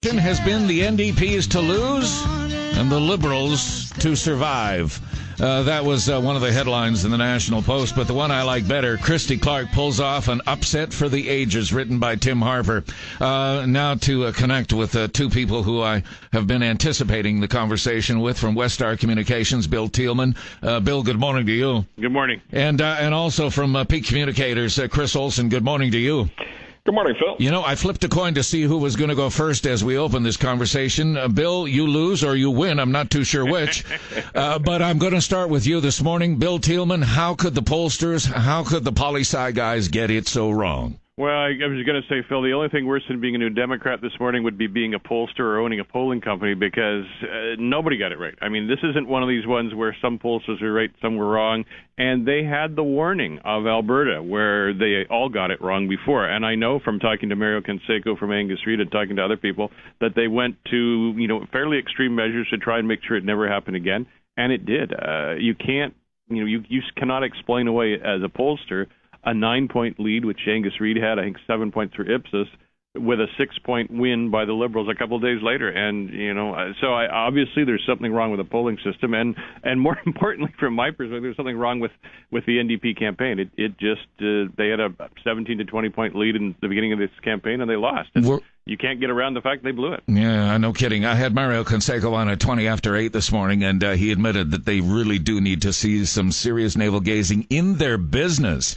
Has been the NDP's to lose and the Liberals to survive. That was one of the headlines in the National Post, but the one I like better, Christy Clark pulls off an upset for the ages, written by Tim Harper. Now to connect with two people who I have been anticipating the conversation with from Westar Communications, Bill Tieleman. Bill, good morning to you. Good morning. And also from Peak Communicators, Chris Olsen, good morning to you. Good morning, Phil. You know, I flipped a coin to see who was going to go first as we open this conversation. Bill, you lose or you win. I'm not too sure which. But I'm going to start with you this morning. Bill Tieleman, how could the pollsters, how could the poli-sci guys get it so wrong? Well, I was going to say, Phil, the only thing worse than being a New Democrat this morning would be being a pollster or owning a polling company, because nobody got it right. I mean, this isn't one of these ones where some pollsters are right, some were wrong, and they had the warning of Alberta where they all got it wrong before. And I know from talking to Mario Canseco from Angus Reid and talking to other people that they went to, fairly extreme measures to try and make sure it never happened again, and it did. You can't, you cannot explain away as a pollster a 9-point lead, which Angus Reid had, I think 7 points for Ipsos, with a 6-point win by the Liberals a couple of days later. And, obviously there's something wrong with the polling system. And more importantly, from my perspective, there's something wrong with the NDP campaign. It just, they had a 17 to 20 point lead in the beginning of this campaign, and they lost. You can't get around the fact they blew it. Yeah, no kidding. I had Mario Canseco on at 20 after 8 this morning, and he admitted that they really do need to see some serious navel-gazing in their business,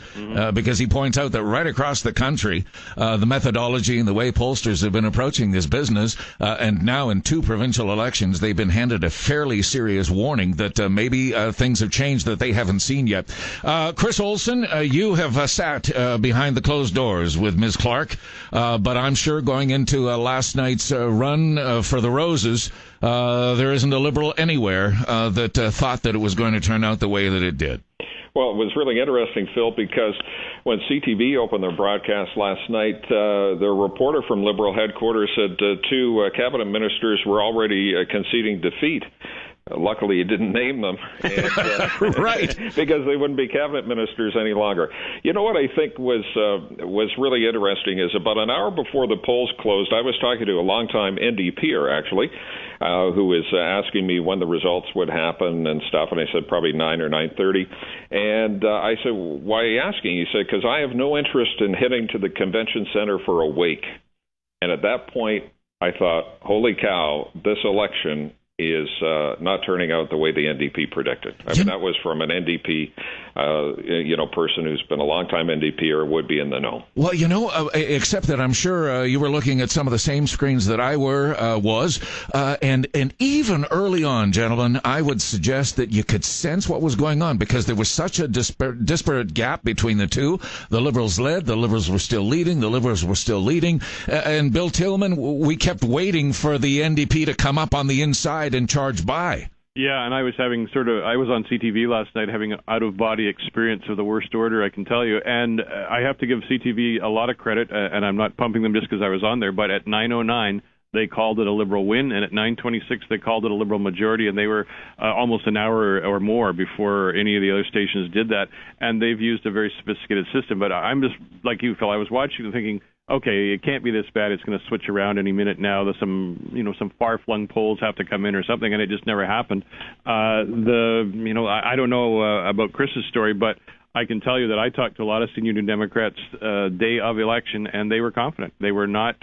because he points out that right across the country, the methodology and the way pollsters have been approaching this business, and now in 2 provincial elections, they've been handed a fairly serious warning that maybe things have changed that they haven't seen yet. Chris Olsen, you have sat behind the closed doors with Ms. Clark, but I'm sure going into last night's run for the Roses, there isn't a Liberal anywhere that thought that it was going to turn out the way that it did. Well, it was really interesting, Phil, because when CTV opened their broadcast last night, the reporter from Liberal headquarters said 2 cabinet ministers were already conceding defeat. Luckily, you didn't name them, and, right? Because they wouldn't be cabinet ministers any longer. You know what I think was really interesting is about an hour before the polls closed, I was talking to a longtime NDPer, actually, who was asking me when the results would happen and stuff, and I said probably 9 or 9:30. And I said, "Why are you asking?" He said, "Because I have no interest in heading to the convention center for a wake." And at that point, I thought, "Holy cow! This election is not turning out the way the NDP predicted." I mean, that was from an NDP, person who's been a long-time NDP or would be in the know. Well, except that I'm sure you were looking at some of the same screens that I was, and even early on, gentlemen, I would suggest that you could sense what was going on because there was such a disparate gap between the two. The Liberals led, the Liberals were still leading, the Liberals were still leading, and Bill Tieleman, we kept waiting for the NDP to come up on the inside and charge by. Yeah, and I was I was on CTV last night having an out-of-body experience of the worst order, I can tell you. And I have to give CTV a lot of credit, and I'm not pumping them just because I was on there, but at 9:09, they called it a Liberal win, and at 9:26, they called it a Liberal majority, and they were almost an hour or more before any of the other stations did that. And they've used a very sophisticated system. But I'm just like you, Phil. I was watching and thinking, okay, it can't be this bad. It's going to switch around any minute now. There's some far-flung polls have to come in or something, and it just never happened. I don't know about Chris's story, but I can tell you that I talked to a lot of senior New Democrats day of election, and they were confident. They were not,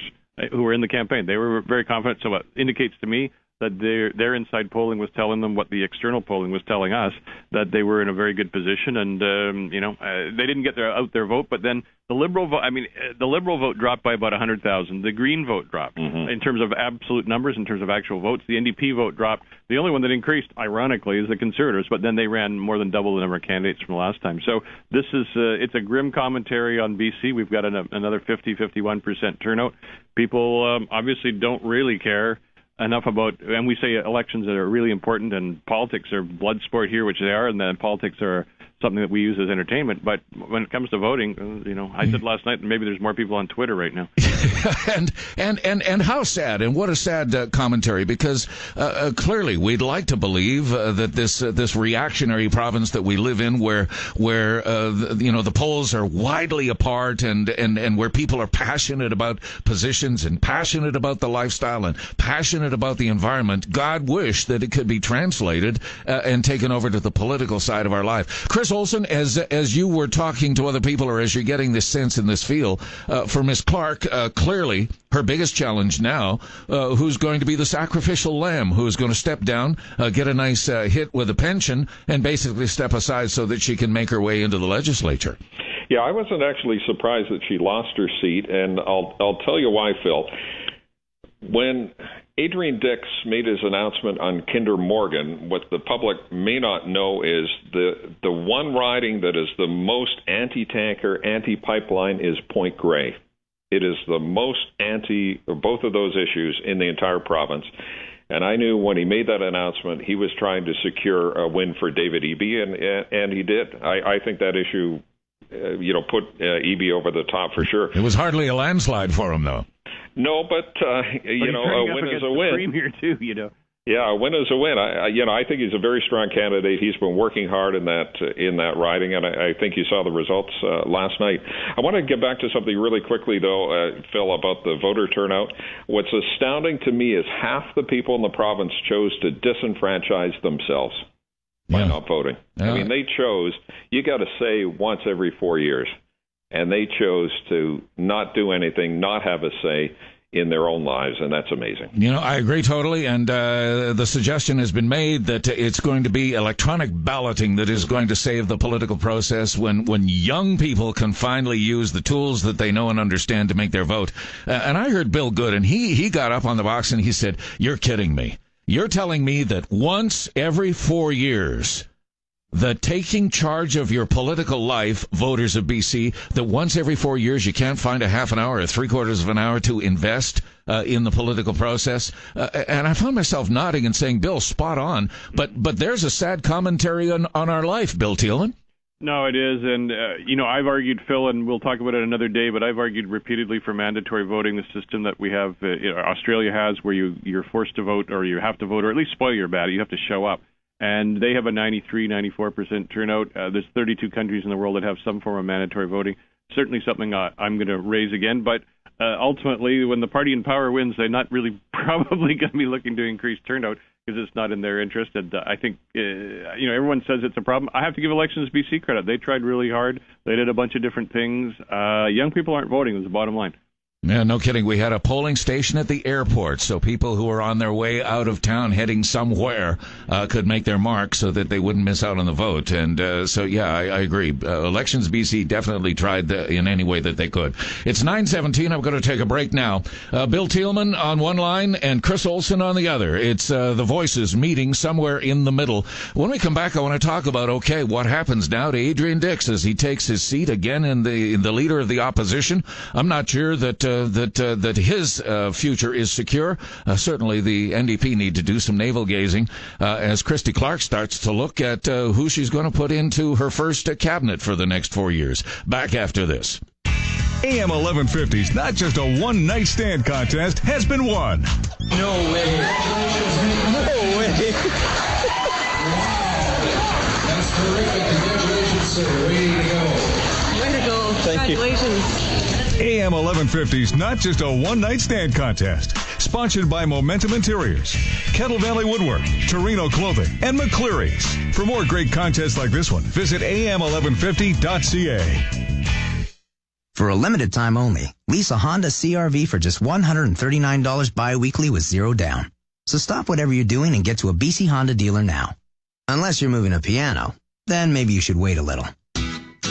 who were in the campaign. They were very confident. So it indicates to me that their inside polling was telling them what the external polling was telling us, that they were in a very good position, and they didn't get out their vote. But then the Liberal vote, the Liberal vote dropped by about 100,000. The Green vote dropped in terms of absolute numbers, in terms of actual votes. The NDP vote dropped. The only one that increased, ironically, is the Conservatives, but then they ran more than double the number of candidates from last time. So this is it's a grim commentary on BC. We've got another 51% turnout. People obviously don't really care enough about, and we say elections that are really important, and politics are blood sport here, which they are, and then politics are something that we use as entertainment. But when it comes to voting, I said last night, maybe there's more people on Twitter right now. and how sad, and what a sad commentary, because clearly we'd like to believe that this reactionary province that we live in, where the polls are widely apart, and where people are passionate about positions and passionate about the lifestyle and passionate about the environment, God wish that it could be translated and taken over to the political side of our life. Chris Olsen, as you were talking to other people, or as you're getting this sense in this feel, for Miss Clark, clearly her biggest challenge now, who's going to be the sacrificial lamb, who's going to step down, get a nice hit with a pension, and basically step aside so that she can make her way into the legislature. Yeah, I wasn't actually surprised that she lost her seat, and I'll tell you why, Phil. When Adrian Dix made his announcement on Kinder Morgan, what the public may not know is the one riding that is the most anti-tanker, anti-pipeline is Point Grey. It is the most anti both of those issues in the entire province. And I knew when he made that announcement, he was trying to secure a win for David Eby, and he did. I think that issue, put Eby over the top for sure. It was hardly a landslide for him, though. No, but a win is a win. Premier too, Yeah, a win is a win. I think he's a very strong candidate. He's been working hard in that riding, and I think you saw the results last night. I want to get back to something really quickly, though, Phil, about the voter turnout. What's astounding to me is half the people in the province chose to disenfranchise themselves by not voting. Yeah. I mean, they chose. You got to say once every 4 years. And they chose to not do anything, not have a say in their own lives, and that's amazing. I agree totally, and the suggestion has been made that it's going to be electronic balloting that is going to save the political process when young people can finally use the tools that they know and understand to make their vote. And I heard Bill Good, and he got up on the box and he said, "You're kidding me. You're telling me that once every 4 years... that taking charge of your political life, voters of BC, that once every 4 years you can't find a half an hour or three-quarters of an hour to invest in the political process." And I found myself nodding and saying, Bill, spot on. But there's a sad commentary on our life, Bill Tieleman. No, it is. And, I've argued, Phil, and we'll talk about it another day, but I've argued repeatedly for mandatory voting, the system that we have, Australia has, where you're forced to vote, or you have to vote, or at least spoil your ballot. You have to show up. And they have a 94% turnout. There's 32 countries in the world that have some form of mandatory voting. Certainly something I'm going to raise again. But ultimately, when the party in power wins, they're not really probably going to be looking to increase turnout because it's not in their interest. And I think, everyone says it's a problem. I have to give Elections BC credit. They tried really hard. They did a bunch of different things. Young people aren't voting is the bottom line. Yeah, no kidding. We had a polling station at the airport, so people who were on their way out of town heading somewhere could make their mark so that they wouldn't miss out on the vote. And I agree. Elections BC definitely tried in any way that they could. It's 9:17. I'm going to take a break now. Bill Tieleman on one line and Chris Olsen on the other. It's the voices meeting somewhere in the middle. When we come back, I want to talk about, what happens now to Adrian Dix as he takes his seat again in the leader of the opposition. I'm not sure that his future is secure. Certainly the NDP need to do some navel gazing as Christy Clark starts to look at who she's going to put into her first cabinet for the next 4 years. Back after this. AM 1150's Not Just a One-Night Stand contest has been won. No way. No way. That's terrific. Congratulations, sir. Way to go. Way to go. Thank you. Congratulations. AM 1150's Not Just a One-Night Stand contest. Sponsored by Momentum Interiors, Kettle Valley Woodwork, Torino Clothing, and McCleary's. For more great contests like this one, visit am1150.ca. For a limited time only, lease a Honda CR-V for just $139 bi-weekly with zero down. So stop whatever you're doing and get to a BC Honda dealer now. Unless you're moving a piano, then maybe you should wait a little.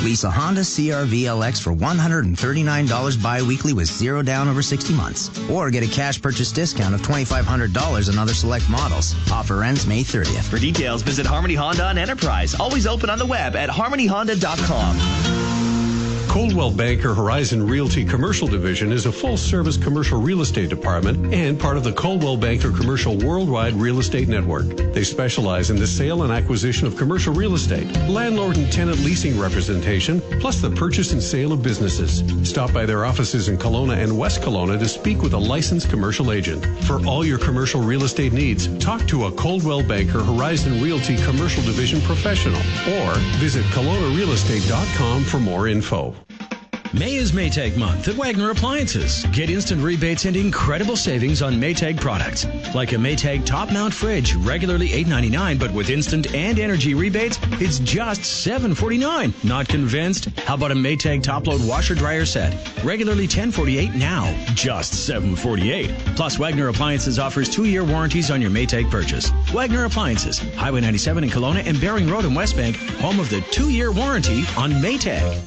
Lease a Honda CR-V LX for $139 bi-weekly with zero down over 60 months. Or get a cash purchase discount of $2,500 on other select models. Offer ends May 30th. For details, visit Harmony Honda on Enterprise. Always open on the web at harmonyhonda.com. Coldwell Banker Horizon Realty Commercial Division is a full-service commercial real estate department and part of the Coldwell Banker Commercial Worldwide Real Estate Network. They specialize in the sale and acquisition of commercial real estate, landlord and tenant leasing representation, plus the purchase and sale of businesses. Stop by their offices in Kelowna and West Kelowna to speak with a licensed commercial agent. For all your commercial real estate needs, talk to a Coldwell Banker Horizon Realty Commercial Division professional or visit KelownaRealEstate.com for more info. May is Maytag month at Wagner Appliances. Get instant rebates and incredible savings on Maytag products. Like a Maytag top mount fridge, regularly $8.99, but with instant and energy rebates, it's just $7.49. Not convinced? How about a Maytag top load washer dryer set? Regularly $10.48, now just $7.48. Plus, Wagner Appliances offers 2-year warranties on your Maytag purchase. Wagner Appliances, Highway 97 in Kelowna and Bering Road in West Bank, home of the 2-year warranty on Maytag.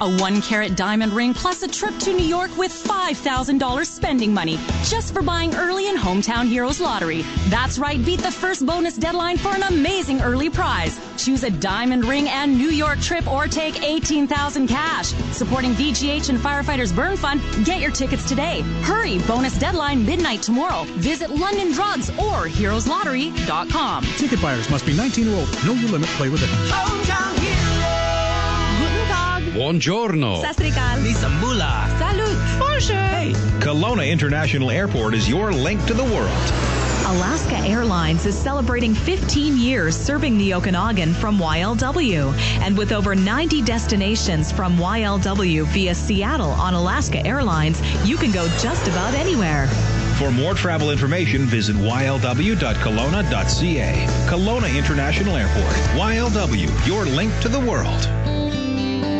A 1-carat diamond ring plus a trip to New York with $5,000 spending money just for buying early in Hometown Heroes Lottery. That's right, beat the first bonus deadline for an amazing early prize. Choose a diamond ring and New York trip or take $18,000 cash. Supporting VGH and Firefighters Burn Fund, get your tickets today. Hurry, bonus deadline midnight tomorrow. Visit London Drugs or heroeslottery.com. Ticket buyers must be 19 or older. Know your limit, play with it. Hometown Heroes. Buongiorno. Sastrikal. Misambula. Salut. Bonjour. Hey, Kelowna International Airport is your link to the world. Alaska Airlines is celebrating 15 years serving the Okanagan from YLW. And with over 90 destinations from YLW via Seattle on Alaska Airlines, you can go just about anywhere. For more travel information, visit ylw.kelowna.ca. Kelowna International Airport. YLW, your link to the world.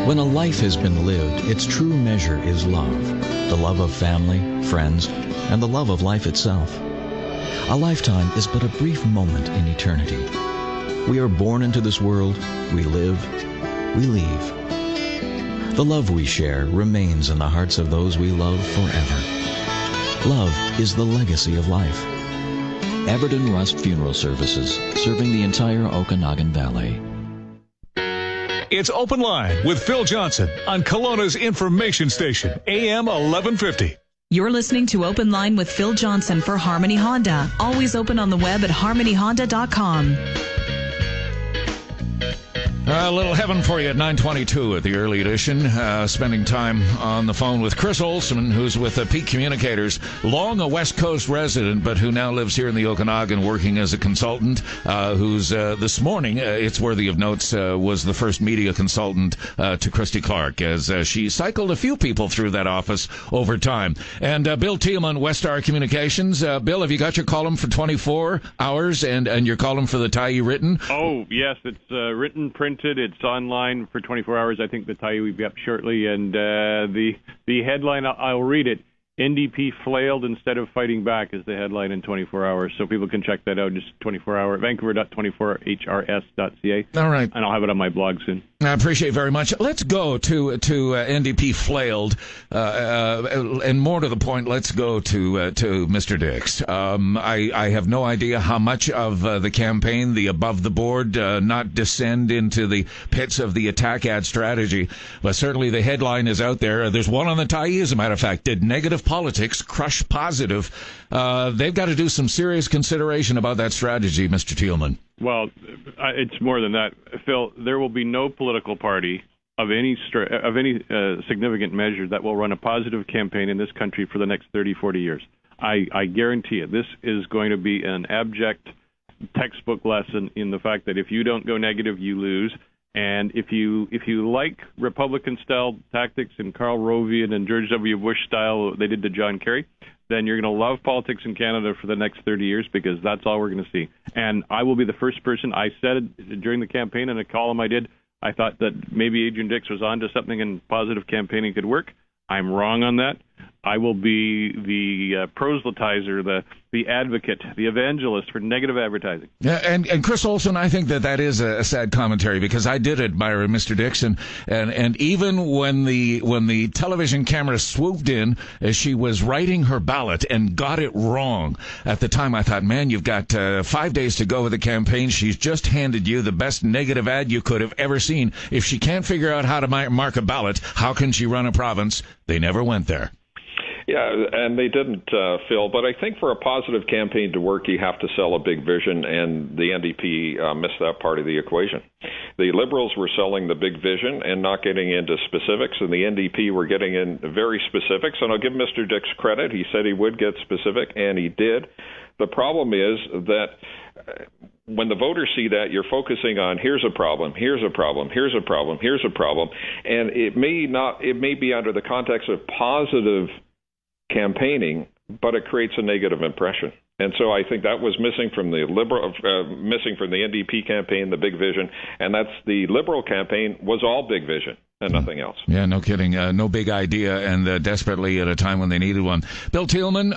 When a life has been lived, its true measure is love. The love of family, friends, and the love of life itself. A lifetime is but a brief moment in eternity. We are born into this world, we live, we leave. The love we share remains in the hearts of those we love forever. Love is the legacy of life. Everton Rust Funeral Services, serving the entire Okanagan Valley. It's Open Line with Phil Johnson on Kelowna's information station, AM 1150. You're listening to Open Line with Phil Johnson for Harmony Honda. Always open on the web at harmonyhonda.com. A little heaven for you at 9:22 at the early edition. Spending time on the phone with Chris Olsen, who's with Peak Communicators, long a West Coast resident, but who now lives here in the Okanagan working as a consultant, who's this morning, it's worthy of notes, was the first media consultant to Christy Clark, as she cycled a few people through that office over time. And Bill Tieleman, Westar Communications. Bill, have you got your column for 24 hours and your column for the Tyee written? Oh, yes, it's written, printed. It's online for 24 hours. I think the Tyee will be up shortly. And the headline, I'll read it. NDP flailed instead of fighting back is the headline in 24 hours. So people can check that out. Just 24-hour, Vancouver.24hrs.ca. All right. And I'll have it on my blog soon. I appreciate it very much. Let's go to NDP flailed, and more to the point, let's go to Mr. Dix. I have no idea how much of the campaign, the above the board, not descend into the pits of the attack ad strategy, but certainly the headline is out there. There's one on the Tyee, as a matter of fact. Did negative politics crush positive? They've got to do some serious consideration about that strategy, Mr. Tieleman. Well, it's more than that, Phil. There will be no political party of any significant measure that will run a positive campaign in this country for the next 30, 40 years. I guarantee it. This is going to be an abject textbook lesson in the fact that if you don't go negative, you lose. And if you like Republican-style tactics and Karl Rovian and George W. Bush style they did to John Kerry, then you're going to love politics in Canada for the next 30 years because that's all we're going to see. And I will be the first person. I said during the campaign in a column I did, I thought that maybe Adrian Dix was onto something and positive campaigning could work. I'm wrong on that. I will be the proselytizer, the advocate, the evangelist for negative advertising. Yeah, and Chris Olsen, I think that is a sad commentary, because I did admire Mr. Dixon, and even when the television camera swooped in as she was writing her ballot and got it wrong, at the time I thought, man, you've got 5 days to go with the campaign. She's just handed you the best negative ad you could have ever seen. If she can't figure out how to mark a ballot, how can she run a province? They never went there. Yeah, and they didn't, Phil. But I think for a positive campaign to work, you have to sell a big vision, and the NDP missed that part of the equation. The Liberals were selling the big vision and not getting into specifics, and the NDP were getting in very specifics. And I'll give Mr. Dix credit. He said he would get specific, and he did. The problem is that when the voters see that, you're focusing on here's a problem, here's a problem, here's a problem, here's a problem, and it may be under the context of positive campaigning, but it creates a negative impression. And so I think that was missing from the missing from the NDP campaign, the big vision, and that's the Liberal campaign was all big vision and nothing else. Yeah, no kidding. No big idea, and desperately at a time when they needed one. Bill Tieleman,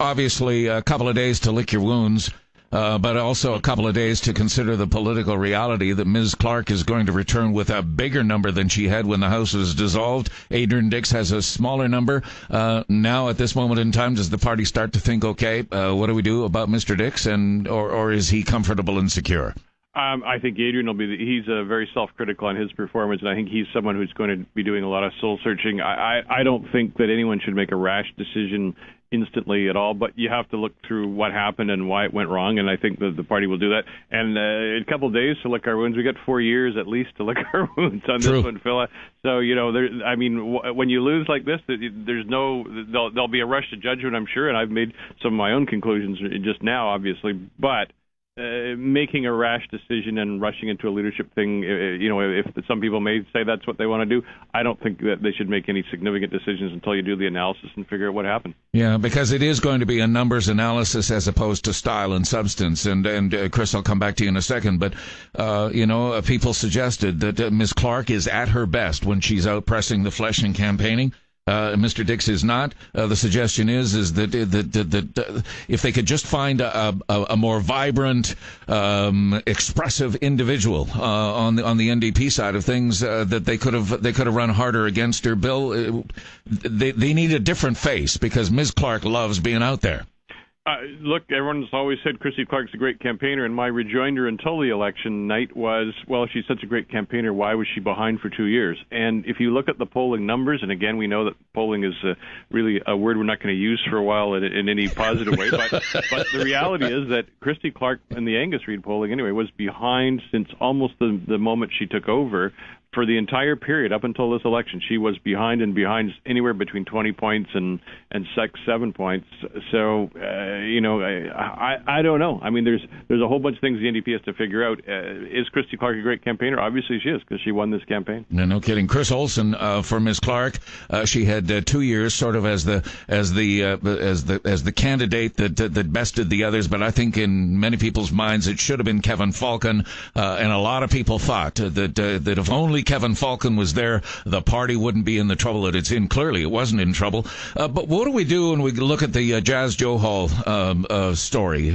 obviously a couple of days to lick your wounds. But also a couple of days to consider the political reality that Ms. Clark is going to return with a bigger number than she had when the House was dissolved. Adrian Dix has a smaller number. Now, at this moment in time, does the party start to think, okay, what do we do about Mr. Dix, or is he comfortable and secure? I think Adrian will be. He's very self-critical on his performance, and I think he's someone who's going to be doing a lot of soul-searching. I don't think that anyone should make a rash decision instantly at all, but you have to look through what happened and why it went wrong, and I think that the party will do that. And in a couple of days to lick our wounds. We got 4 years at least to lick our wounds on True. this one, Phil. So, when you lose like this, there'll be a rush to judgment, I'm sure, and I've made some of my own conclusions just now, obviously, but making a rash decision and rushing into a leadership thing, if some people may say that's what they want to do, I don't think that they should make any significant decisions until you do the analysis and figure out what happened. Yeah, because it is going to be a numbers analysis as opposed to style and substance. And Chris, I'll come back to you in a second, but people suggested that Ms. Clark is at her best when she's out pressing the flesh and campaigning. Mr. Dix is not. The suggestion is that if they could just find a more vibrant, expressive individual on the NDP side of things, that they could have run harder against her. Bill, they need a different face, because Ms. Clark loves being out there. Look, everyone's always said Christy Clark's a great campaigner, and my rejoinder until the election night was, well, she's such a great campaigner, why was she behind for 2 years? And if you look at the polling numbers, and again, we know that polling is really a word we're not going to use for a while in any positive way, but the reality is that Christy Clark in the Angus Reid polling, anyway, was behind since almost the moment she took over. For the entire period up until this election, she was behind anywhere between 20 points and 7 points. So, I don't know. I mean, there's a whole bunch of things the NDP has to figure out. Is Christy Clark a great campaigner? Obviously she is, because she won this campaign. No kidding. Chris Olsen, for Ms. Clark, she had 2 years sort of as the candidate that bested the others, but I think in many people's minds it should have been Kevin Falcon, and a lot of people thought that if only Kevin Falcon was there, the party wouldn't be in the trouble that it's in. Clearly, it wasn't in trouble. But what do we do when we look at the Jazz Joe Hall story?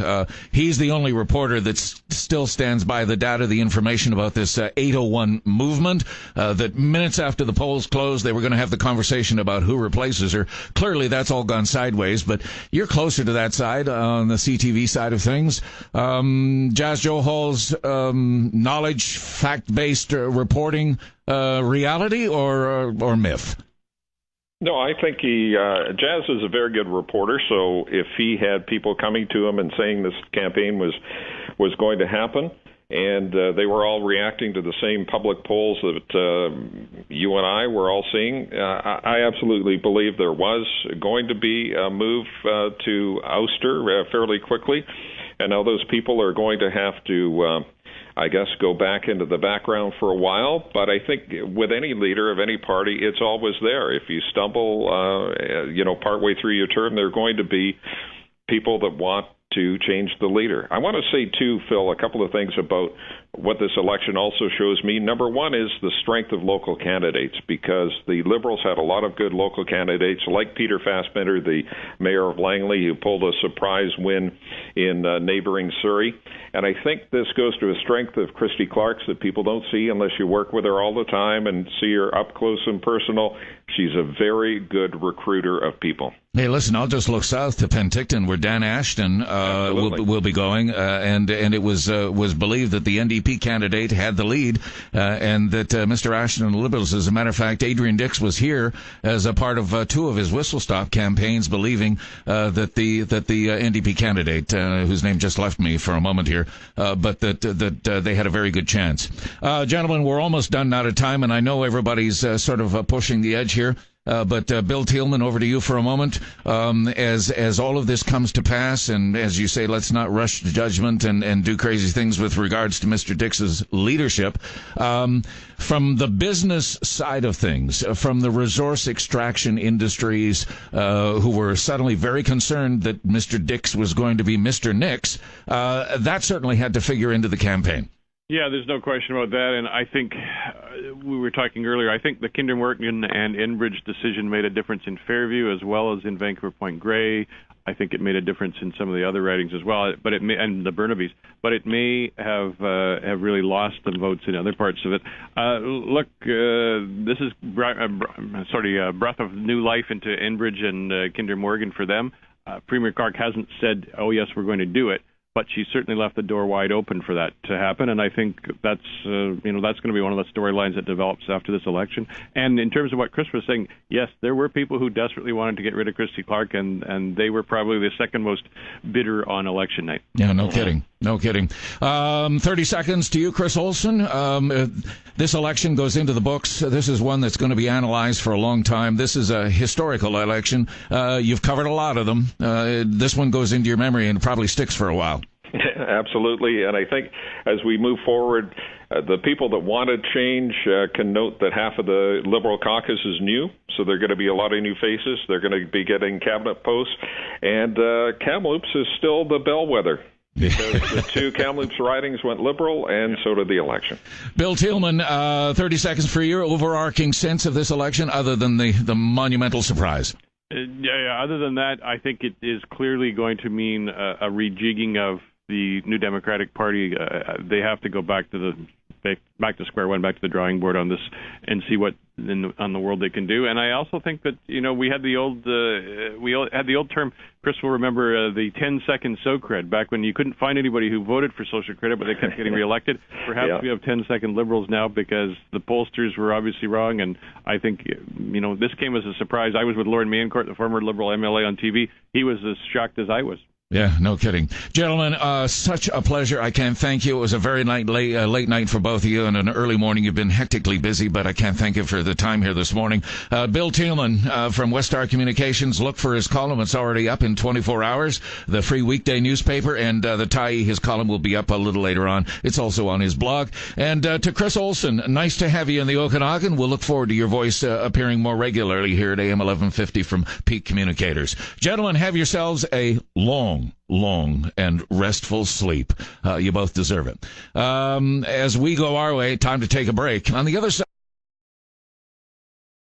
He's the only reporter that still stands by the data, the information about this 801 movement, that minutes after the polls closed, they were going to have the conversation about who replaces her. Clearly, that's all gone sideways, but you're closer to that side on the CTV side of things. Jazz Joe Hall's knowledge, fact-based reporting, reality or myth? No, I think Jazz is a very good reporter. So if he had people coming to him and saying this campaign was going to happen, and they were all reacting to the same public polls that you and I were all seeing, I absolutely believe there was going to be a move to oust her fairly quickly, and now those people are going to have to go back into the background for a while. But I think with any leader of any party, it's always there. If you stumble, partway through your term, there are going to be people that want to change the leader. I want to say, too, Phil, a couple of things about what this election also shows me. Number one is the strength of local candidates, because the Liberals had a lot of good local candidates, like Peter Fassbender, the mayor of Langley, who pulled a surprise win in neighboring Surrey. And I think this goes to a strength of Christy Clark's that people don't see unless you work with her all the time and see her up close and personal. She's a very good recruiter of people. Hey, listen, I'll just look south to Penticton, where Dan Ashton will be going, and it was believed that the NDP candidate had the lead, and that Mr. Ashton and the Liberals, as a matter of fact, Adrian Dix was here as a part of two of his whistle-stop campaigns, believing that the NDP candidate, whose name just left me for a moment here, but that they had a very good chance. Gentlemen, we're almost done out of time, and I know everybody's sort of pushing the edge here. But Bill Tieleman, over to you for a moment. As all of this comes to pass, and as you say, let's not rush to judgment and do crazy things with regards to Mr. Dix's leadership. From the business side of things, from the resource extraction industries, who were suddenly very concerned that Mr. Dix was going to be Mr. Nix, that certainly had to figure into the campaign. Yeah, there's no question about that, and I think we were talking earlier, I think the Kinder Morgan and Enbridge decision made a difference in Fairview as well as in Vancouver Point Grey. I think it made a difference in some of the other ridings as well, but it may, and the Burnabys, but it may have really lost some votes in other parts of it. Look, this is a breath of new life into Enbridge and Kinder Morgan for them. Premier Clark hasn't said, "Oh yes, we're going to do it," but she certainly left the door wide open for that to happen, and I think that's going to be one of the storylines that develops after this election. And in terms of what Chris was saying, yes, there were people who desperately wanted to get rid of Christy Clark, and they were probably the second most bitter on election night. Yeah, no kidding. 30 seconds to you, Chris Olsen. This election goes into the books. This is one that's going to be analyzed for a long time. This is a historical election. You've covered a lot of them. This one goes into your memory and probably sticks for a while. Absolutely, and I think as we move forward, the people that wanted change can note that half of the Liberal caucus is new, so there are going to be a lot of new faces. They're going to be getting cabinet posts, and Kamloops is still the bellwether. Because the two Kamloops ridings went Liberal, and so did the election. Bill Tieleman, 30 seconds for your overarching sense of this election, other than the monumental surprise. Other than that, I think it is clearly going to mean a rejigging of the New Democratic Party. They have to go back to square one, back to the drawing board on this, and see what on the world they can do. And I also think that we had the old term. Chris will remember the 10-second SoCred back when you couldn't find anybody who voted for social credit, but they kept getting reelected. Perhaps we have 10-second Liberals now because the pollsters were obviously wrong. And I think this came as a surprise. I was with Lord Mayencourt, the former Liberal MLA, on TV. He was as shocked as I was. Yeah, no kidding. Gentlemen, such a pleasure. I can't thank you. It was a very late night for both of you and an early morning. You've been hectically busy, but I can't thank you for the time here this morning. Bill Tieleman from West Star Communications. Look for his column. It's already up in 24 hours. The free weekday newspaper, and the Tyee, his column will be up a little later on. It's also on his blog. And to Chris Olsen, nice to have you in the Okanagan. We'll look forward to your voice appearing more regularly here at AM 1150 from Peak Communicators. Gentlemen, have yourselves a long and restful sleep. You both deserve it. As we go our way, time to take a break. On the other side,